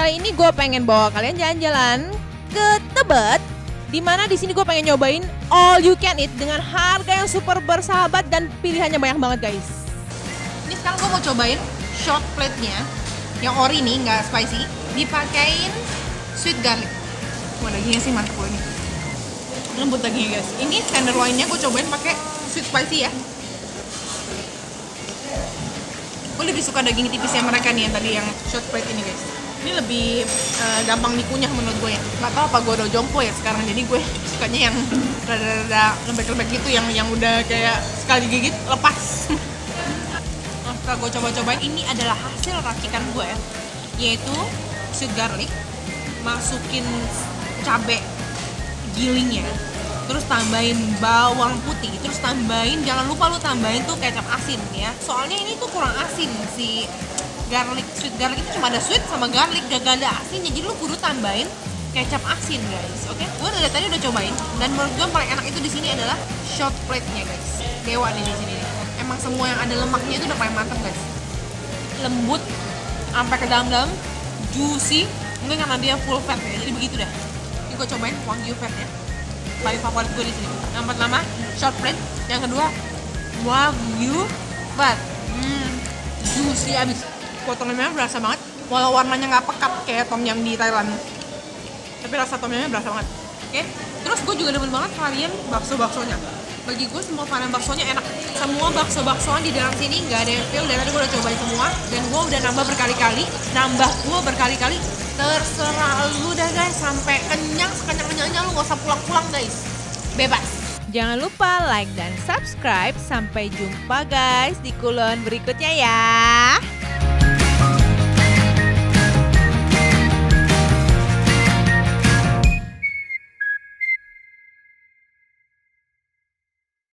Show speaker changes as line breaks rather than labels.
kali ini gue pengen bawa kalian jalan-jalan ke Tebet, dimana di sini gue pengen nyobain all you can eat dengan harga yang super bersahabat dan pilihannya banyak banget guys. Ini sekarang gue mau cobain short plate-nya yang ori nih, nggak spicy, dipakein sweet garlic. Wah, dagingnya sih mantap loh ini, lembut dagingnya guys. Ini tenderloin-nya gue cobain pakai sweet spicy ya. Gue lebih suka daging tipisnya mereka nih yang tadi yang short plate ini guys. Ini lebih gampang dikunyah menurut gue ya. Gak tau apa gue udah jompo ya sekarang, jadi gue sukanya yang rada-rada lembek-lembek gitu, yang udah kayak sekali gigit lepas. Nah, setelah gue coba-cobain, ini adalah hasil racikan gue ya, yaitu sweet garlic, masukin cabe gilingnya, terus tambahin bawang putih, terus tambahin, jangan lupa lu tambahin tuh kecap asin ya, soalnya ini tuh kurang asin si garlic, sweet garlic itu cuma ada sweet sama garlic, gak ada asinnya, jadi lu kudu tambahin kecap asin guys. Oke, gue dari tadi udah cobain dan menurut gue paling enak itu di sini adalah short plate-nya guys. Dewa nih di sini nih. Emang semua yang ada lemaknya itu udah paling mantep guys. Lembut sampai ke dalam-dalam, juicy, mungkin karena dia full fat ya, jadi begitu dah. Ini gue cobain wagyu fatnya, paling favorit gue di sini. Yang pertama short plate, yang kedua wagyu fat, juicy abis. Potongannya berasa banget, walau warnanya nggak pekat kayak tom yum di Thailand, tapi rasa tom yumnya berasa banget. Oke, terus gue juga demen banget varian bakso-baksonya. Bagi gue semua varian baksonya enak. Semua bakso-baksoan di dalam sini nggak ada yang fail, dan tadi gue udah cobain semua dan gue udah nambah berkali-kali. Terserah lu dah guys, sampai kenyang, sekenyang-kenyangnya lu nggak usah pulang-pulang guys, bebas. Jangan lupa like dan subscribe. Sampai jumpa guys di kulon berikutnya ya.